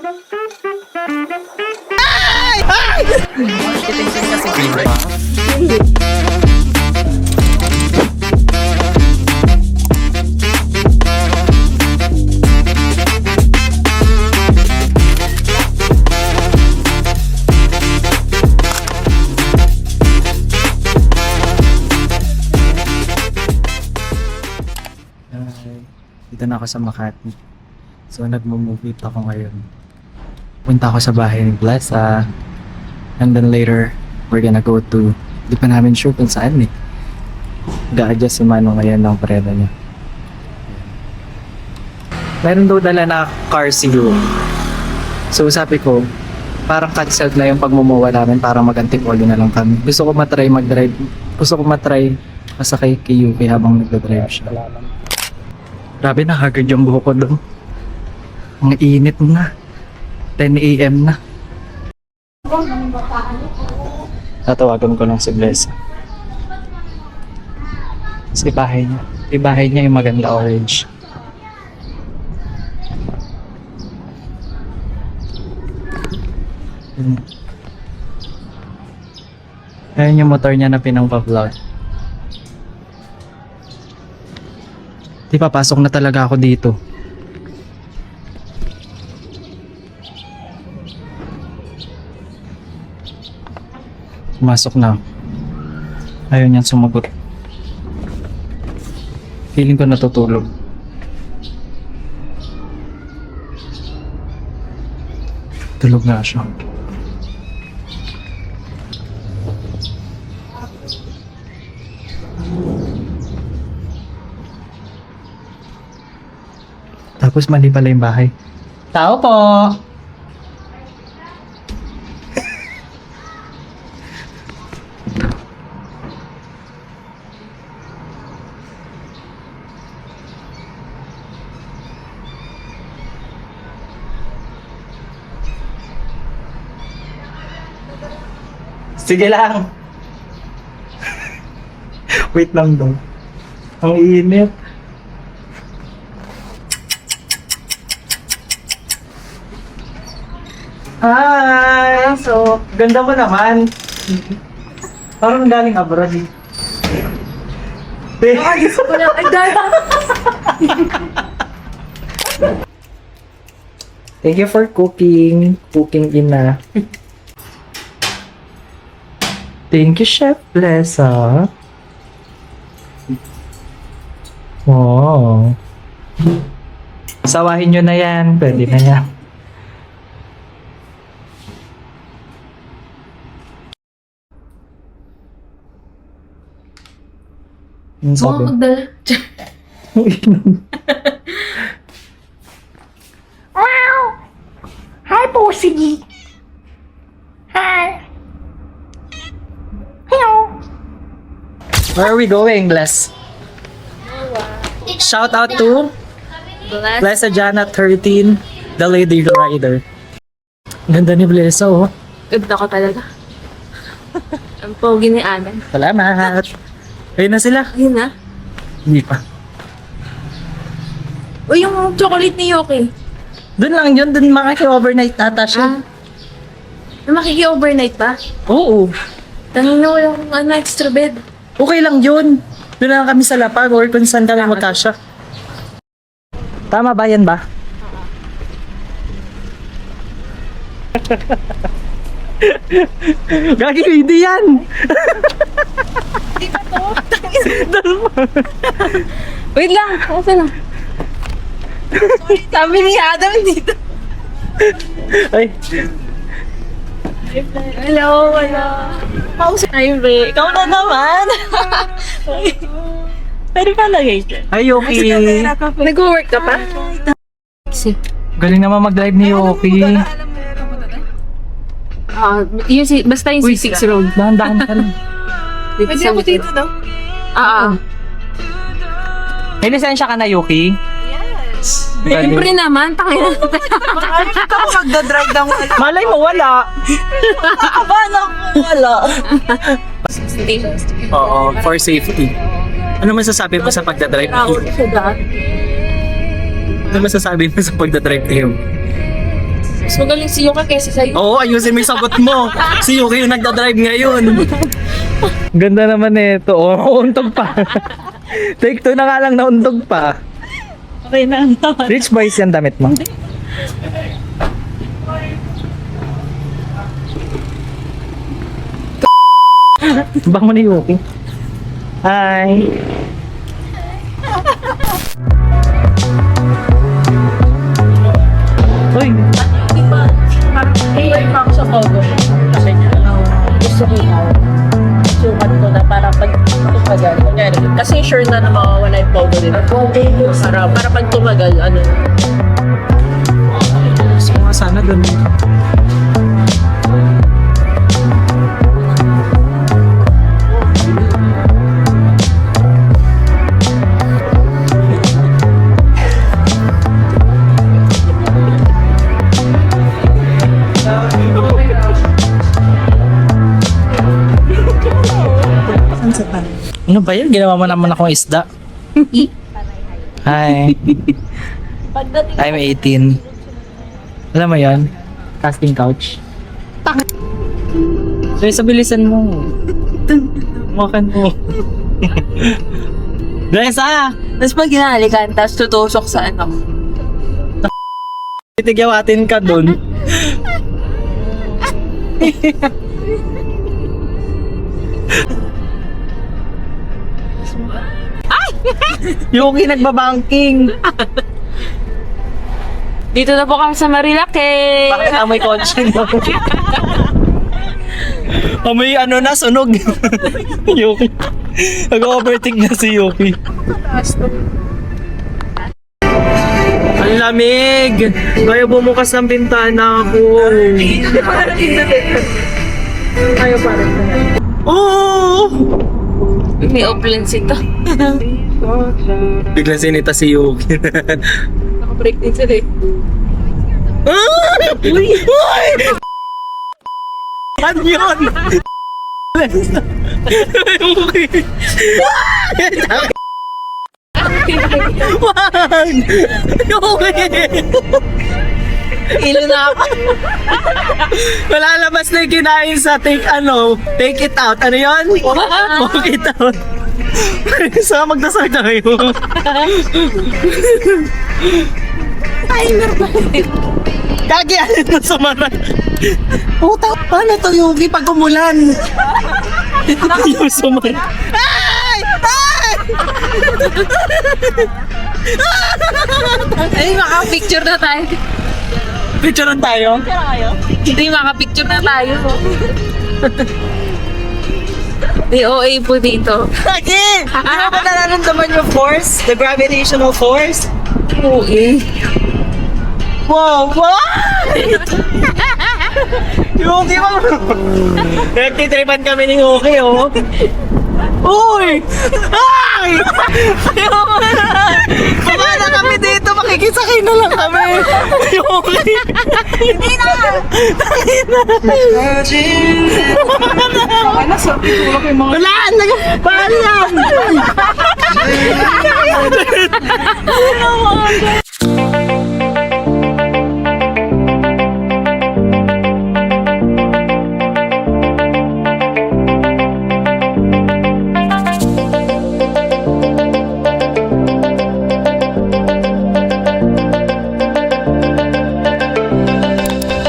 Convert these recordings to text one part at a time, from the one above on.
Dito na ako sa Makati. So, nagmo-movie ako ngayon. Punta ako sa bahay ni Blessa. And then later, we're gonna go to... Di pa namin sure kung saan eh. Ga-adjust si Mano ngayon ng preda niya. Meron daw dala na car siguro. So, sabi ko, parang cancelled na yung pagmumuha namin para mag-antipolo na lang kami. Gusto ko matry mag-drive. Gusto ko matry masakay kay Yuki habang nagdadrive siya. Grabe, nakagad yung buhok ko doon. Ang init na. 10 AM na. Tatawagan ko lang si Blessa. Kasi bahay niya. Yung bahay niya yung maganda orange. Ayan yung motor niya na pinang-vlog. Di papasok na talaga ako dito. Pumasok na. Ayaw niyang sumagot. Feeling ko natutulog. Tulog na siya. Tapos mali pala yung bahay. Tao po! Sige lang! Wait lang daw. Ang init. Hi! So, ganda mo naman. Parang galing abroad eh. Ay, gusto ko lang. Ay, ganda! Thank you for cooking. Cooking ina. Thank you, Chef Blessa. Wow. Sawahin nyo na yan. Pwede na yan. Yung Gusto ko magdala. Wow! Hi, Pussy! Hi! Hello! Where are we going, Bless? Shout out to Blessa Jana 13, the lady rider. Ganda ni Blessa, oh. Ganda ko talaga. Ang pogi ni Anan. Salamat. Ayun na sila. Yun na. Hindi pa. O yung chocolate ni Yoki. Doon lang yun. Doon makaki-overnight ata siya. Makiki-overnight ba? Oo. Tangin na walang extra bed. Okay lang yun. Doon lang kami sa Lapag or kung saan kami magkasya. Tama ba yan ba? Gagi, hindi yan! Hindi ba to? Wait lang. Asa na? Sabi ni Adam dito. Ay, Hello, hello. Hi, Be. Ikaw na naman. Pwede pa lagay dyan. ay okay. Nag-work ka pa? Galing naman mag-live ni Yoki. Yun si, basta yung C6 road. Dahan-dahan ka lang. Pwede ako dito, no? May lisensya ka na, Yoki? Siyempre naman, tangina. Bakit ako magdadrive ng wala? Malay mo, wala. Aba na wala. Oo, for safety. Ano masasabi mo sa pagdadrive? Tawag siya daan. Ano masasabi mo sa pagdadrive niyo? Mas magaling si Yuka kaysa sa'yo. Oo, ayusin mo yung sagot mo. Si Yuki yung nagdadrive ngayon. Ganda naman nito. Oh, untog pa. Take 2 na nga lang nauntog pa. Okay na naman. Rich boys yan damit mo. Bango ni Yuki. Hi. Uy, Di ba? Parang naiiyak pa ako sa photo. Kasi niya, gusto ko ikaw. Sukat ko na para pag tumagal. Kunyari, kasi sure na na mawawala yung photo din. Para pag tumagal, ano. gusto ko nga sana doon. Ano ba yun? Ginawa mo naman akong isda. Hi. Pagdating I'm 18. Alam mo yun? Casting couch. So, sa bilisan mo. Makan mo. Dresa! Tapos pag ginahalikan, tapos tutusok sa ano. Titigyawatin ka dun. Yuki nagbabanking. Dito na po kami sa Marilake. Bakit amoy kotse mo? Amoy ano na, sunog. Yuki. Nag-overtake na si Yuki. Ang lamig! Kaya bumukas ng bintana ako. Ayaw pa rin. Oh! May opulence ito. Biglang sinita si Yuki. Naka-break din sila eh. Uy! Uy! Ano yun? Yuki! Wag! Yuki! Ilo na ako. Malalabas na yung kinain sa take it out. Ano yun? Walk it out. Saka magdasal tayo. Timer ba? Kagi, ano na sumara? Puta, paano to Yuki pag umulan? Yung sumara. Ay! Ay! Ay, maka-picture na tayo. Picturean tayo? Hindi, maka-picture na tayo. May OA po dito. Kagi! Ano ba nararamdaman yung force? The gravitational force? OA. Wow! Wow! Yuki mo! Nagtitripan kami ni Yuki, oh. Uy! Ay! Baba na kami dito, makikisakay na lang kami. Yuki! Hindi na! Wala! Paalam!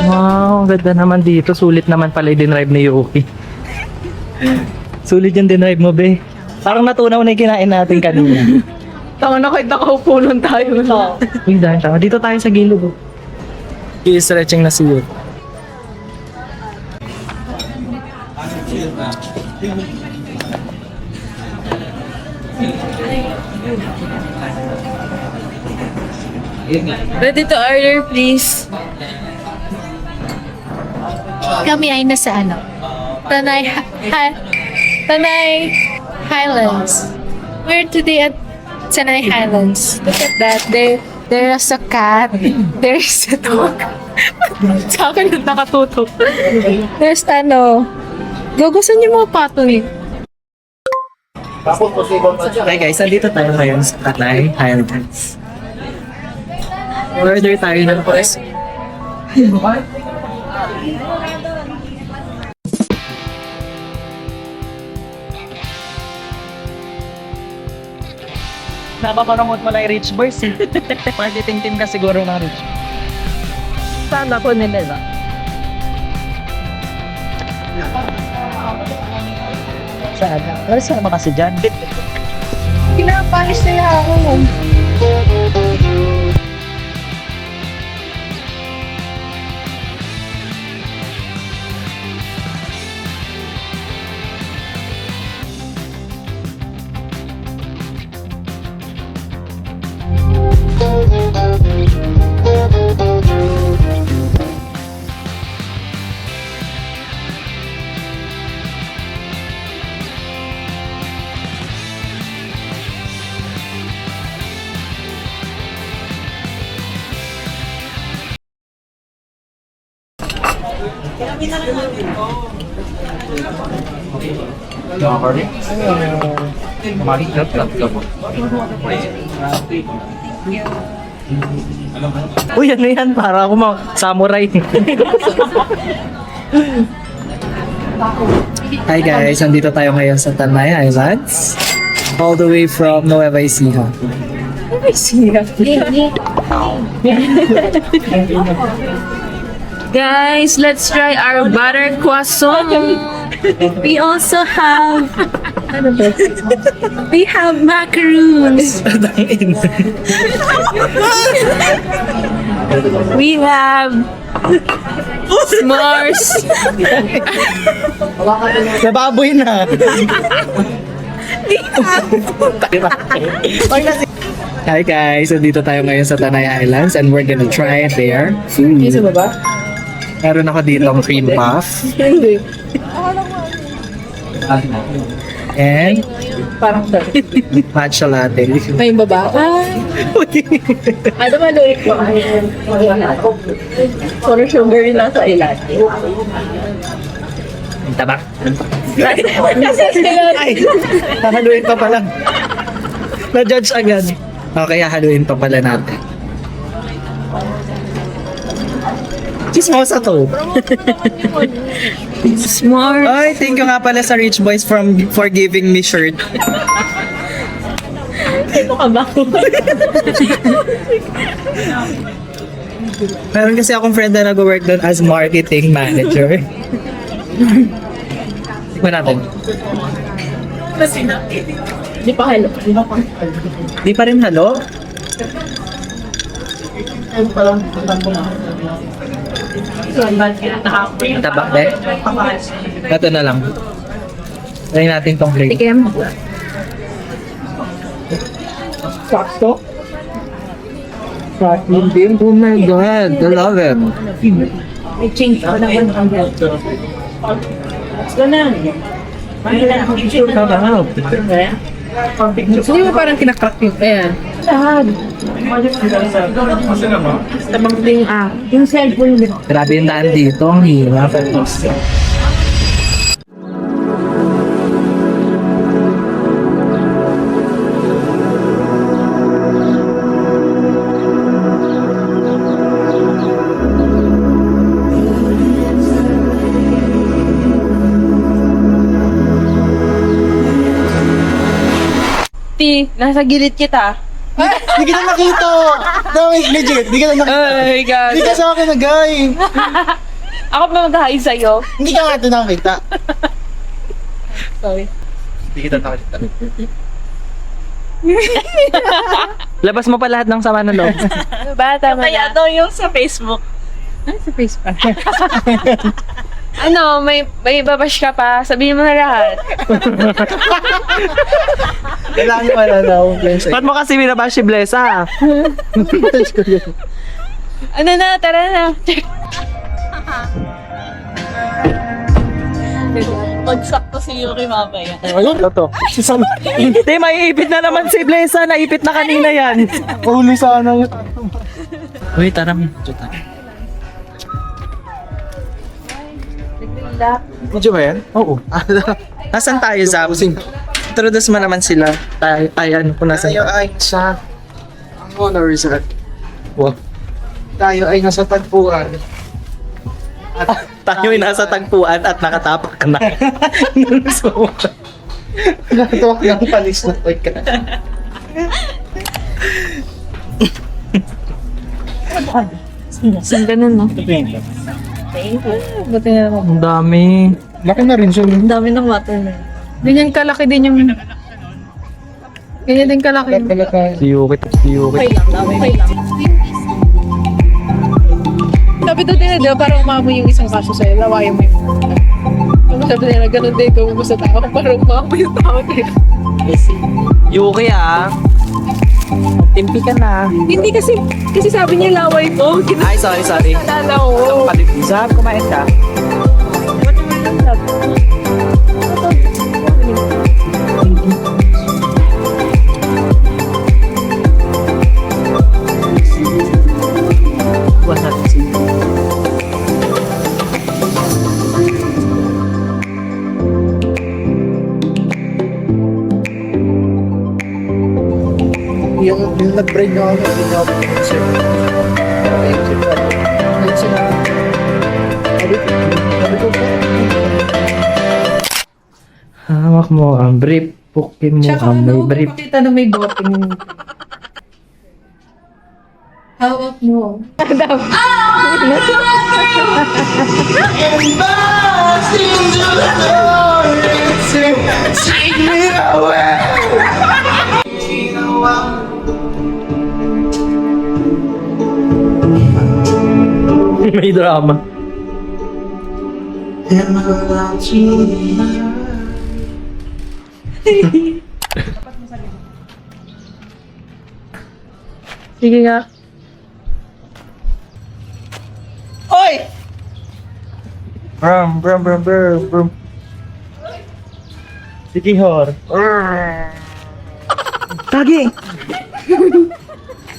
Wow, ganda naman dito. Sulit naman pala yung dinrive ni Yuki. Sulit yung dinrive mo, be. Parang natunaw na yung kinain natin kanina. Tama na kahit nakaupo lang tayo. Uy, dahil tama. Dito tayo sa gilid. Oh. I-stretching na si Yuki. Ready to order, please. Kami ay nasa ano? Tanay Highlands. We're today at Tanay Highlands. Look at that. There's a cat. There's a dog. Sa akin yung nakatutok. There's gugustuhan niyo mga pato eh. Okay guys, nandito tayo ngayon sa Tanay Highlands. Order tayo ng Napapanamot mo lang yung Rich Boys. Marketing team ka siguro ng Rich. Sana po nila. Sana. Pero saan naman kasi dyan? Pinapalis nila ako. Uy, ano yan? Para ako mga samurai. Hi guys, nandito tayo ngayon sa Tanay Islands. All the way from Nueva Ecija. Guys, let's try our butter croissant. We also have macaroons. We have s'mores. Nababoy na. Hi guys, nandito tayo ngayon sa Tanay Islands and we're gonna try their food. Meron ako dito ang cream puff. And matcha latte. May baba. Ano ba lulit ko? Puro sugar yung nasa ilalim. Tabak. Kasi sila. Ay, hahaluin pa pala. Na-judge agad. Okay, hahaluin pa pala natin. Chismosa to. S'mores. Ay, thank you nga pala sa Rich Boys for giving me shirt. Ano ka ba? Meron kasi akong friend na nag-work doon as marketing manager. Tignan natin. Di pa halo. Di pa rin halo? Tabak, be? Ito na lang. Try natin tong plate. Tikim. Sakto? Oh my God, I love it. May change pa naman. Ganun. Hindi mo parang kinakrak yung, ayan. Lahat. Tabang ding yung cellphone mo. Grabe yung daan dito, ang hirap. Nasa gilid kita. Hindi kita nakita! No, legit, hindi kita nakita. Ay, God. Hindi ka sa akin nag-ay. Ako pa mag-hi sa'yo. Hindi ka nga ito nakita. Sorry. Hindi kita nakita. Labas mo pa lahat ng sama ng loob. Ba, tama na. Kaya yung sa Facebook. Ay, sa Facebook. Ano, may babash ka pa? Sabihin mo na lahat. Kailangan mo na ako. Ba't mo kasi binabash si Blessa? Ano na, tara na. Magsakto si Yuri mamaya. Ayun, ito. Si Sam. Hindi, maiipit na naman si Blessa. Naipit na kanina yan. Huli sana yun. Uy, tara. Medyo ba yan? Oo. Nasaan tayo, Zap? Introduce mo naman sila. Ay, ano kung nasaan Tayo ay sa ang honor resort. Wow. Tayo ay nasa tagpuan Tayo ay nasa tagpuan at nakatapak na. So, Nakatawa ng panis na ka. Saan ganun, no? Buti na naman. ang dami. Laki na rin siya. Ang dami ng watermelon. Ganyan kalaki din yung... Ganyan din kalaki. Si Yuki. Okay lang, okay lang. Sabi doon nila, di ba, parang umamoy yung isang kaso sa'yo, lawayan mo yung... Sabi nila, ganun din, gawin mo sa tao, parang umamoy yung tao nila. Yuki Timpi ka na. Hindi kasi sabi niya laway mo. Ay, sorry. Kinalala ko. Saan kumain ka? Yung nag-brain na ako, hindi na ako pinag-isip. Ayun sila. Sabi ko pa. Hawak mo ang brief. Pukin mo Tsaka ang may ano, brief. pakita na may boteng. Hawak mo. Take me away. May drama. Sige nga. Oy! Brum. Sige, Hor. Kagi!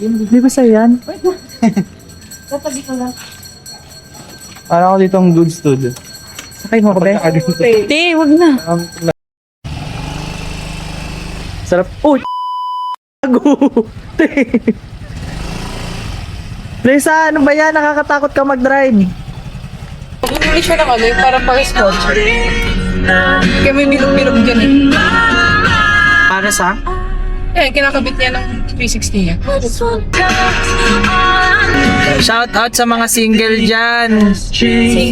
Di ba sa'yo yan? Tatabi ko lang. Parang ako ditong goods dude. Sakay mo ko ba? Hindi, wag na. Sarap. Uy! Gago! Lisa, ano ba yan? Nakakatakot ka mag-drive. Bumili siya ng ano, yung parang pang-scotch. Kaya may bilog-bilog dyan eh. Para sa? Eh, kinakabit niya ng 360 niya. Shout out sa mga single dyan.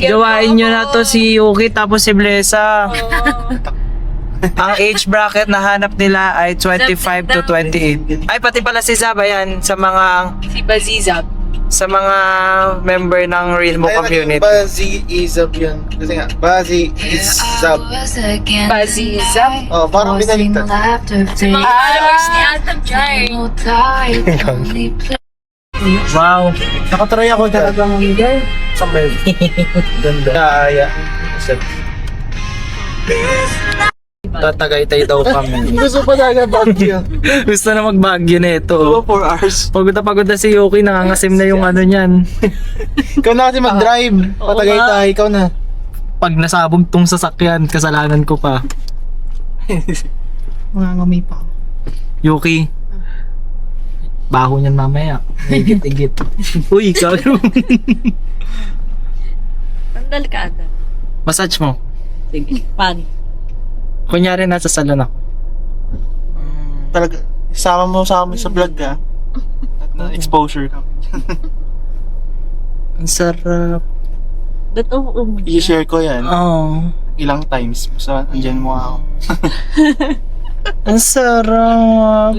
Gawain nyo na to si Yuki tapos si Blesa. Ang age bracket na hanap nila ay 25 to 28. Ay, pati pala si Zab, ayan, sa mga Si Bazizab. member ng Realmo community. Bazi Izab yun. Kasi nga, Bazi Izab. Bazizab. Oh, parang binaliktad. Followers ni Atom Jar. Wow. Nakatry ako talagang sa bed. Ganda. Kaya. Tatagaytay daw kami. Gusto pa talaga Baguio. Gusto na magbagyo na ito. 4 hours. Pagod na si Yuki, nangangasim na yung ano niyan. Ikaw na kasi mag-drive. Patagay tayo, ikaw na. Pag nasabog tong sasakyan, kasalanan ko pa. Mangangamay pa ako. Yuki, baho niyan mamaya. Higit-higit. Uy, karo. Sandal ka, Adam. Massage mo. Sige. Paano? Kunyari nasa salon ako. Talaga, isama mo sa amin sa vlog ka. At na-exposure ka. Ang sarap. Ba't mo? I-share ko yan. Oh. Ilang times. Basta andyan mo ako. Ang sarap.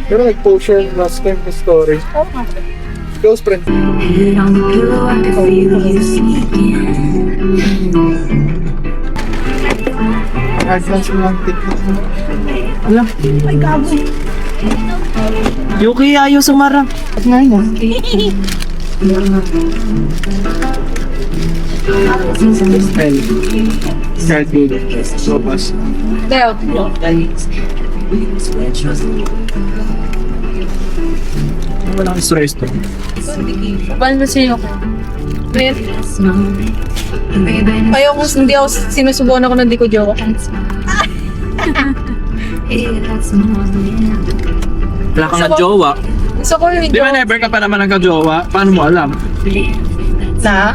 Pero nag-post last time sa story. Close friend. Advance mo lang TikTok mo. Alam. Yuki, ayaw sumarap. At nga yun. Start with so much. Deo. Walang stress to. Paano sa'yo? Ayoko, hindi ako sinusubukan ako ng di ko jowa. Wala kang na-jowa. Gusto ko yung Di ba never ka pa naman nagka-jowa? Paano mo alam? na?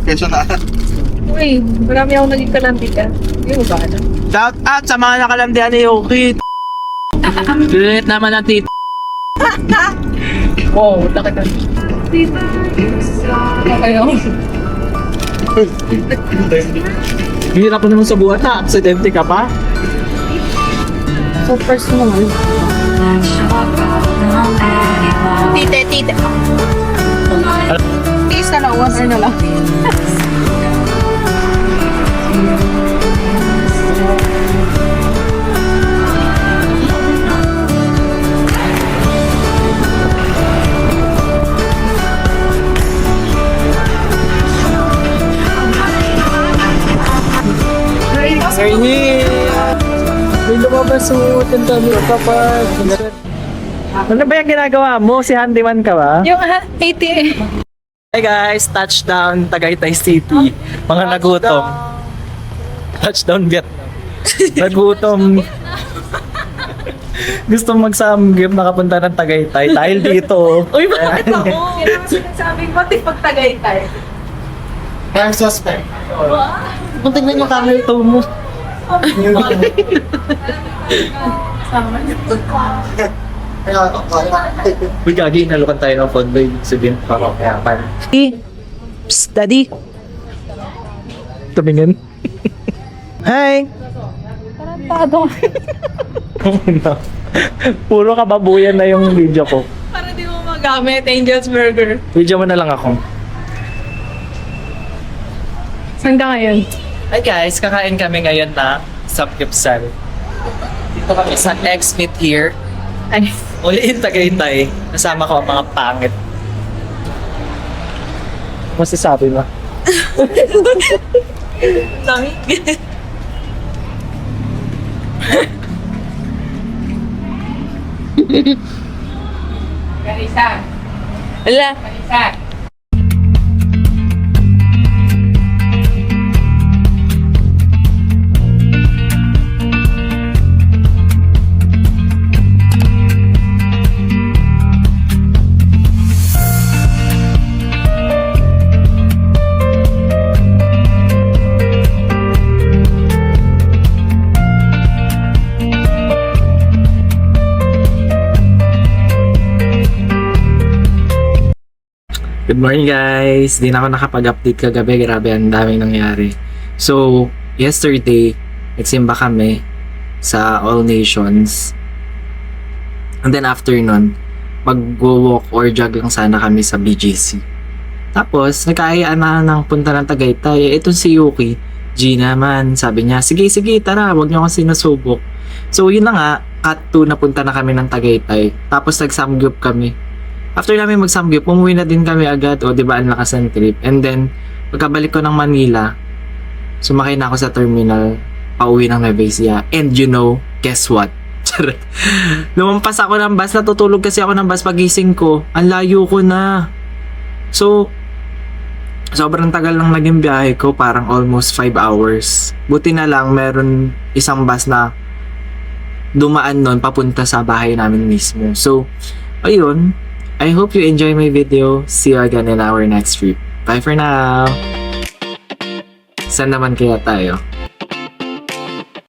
Quezon na. Uy, marami akong naging kalantika. Hindi mo ba alam? Shout out sa mga nakalandian ni Yuki. Lilit naman ang tito. Wow, laki ka. Ayaw. Hirap mo naman sa buhat na. Aksidente ka pa. So, first mo. Tite. Tiis na lang, 1 hour na lang. Ernie! May lumabas sa hotel kami kapag... Ano ba yung ginagawa mo? Si handyman ka ba? Yung ATM. Hey guys, touchdown Tagaytay City. Mga nagutom. Touchdown Vietnam. Nagutom. Gusto mag-samgyup nakapunta ng Tagaytay dahil dito. Uy, bakit ako? Yan ang sinasabing, pati pag Tagaytay. Prime suspect. Kung tingnan yung camera ito mo. Uy, gagi, nalukan tayo ng phone boy. Sabihin, pakakayapan. Psst, daddy. Tumingin. Hi! Tarantado. No. Puro kababuyan na yung video ko. Para di mo magamit, Angel's Burger. Video mo na lang ako. Saan ka ngayon? Hi guys, kakain kami ngayon na samgyupsal. Dito kami sa X-Meat here. Ay. Uli in Tagaytay. Kasama ko ang mga pangit. Masasabi mo? Dami. Ala. Good morning guys! Di na ako nakapag-update kagabi, grabe ang daming nangyari. So, yesterday, nagsimba kami sa All Nations. And then after nun, mag-walk or jog lang sana kami sa BGC. Tapos, nagkaayaan na ng punta ng Tagaytay. Ito si Yuki, G naman, sabi niya, sige, tara, wag niyo akong sinusubok. So, yun na nga, cut 2 na punta na kami ng Tagaytay. Tapos, nag-samgyup kami. After namin mag-samgyup, umuwi na din kami agad. O, diba, ang lakas ng trip. And then, pagkabalik ko ng Manila, sumakay na ako sa terminal, pauwi ng Nueva Ecija. And you know, guess what? Charot. Lumampas ako ng bus, natutulog kasi ako ng bus pagising ko. Ang layo ko na. So, sobrang tagal lang naging biyahe ko, parang almost 5 hours. Buti na lang, meron isang bus na dumaan nun papunta sa bahay namin mismo. So, ayun. I hope you enjoy my video. See you again in our next trip. Bye for now! Saan naman kaya tayo?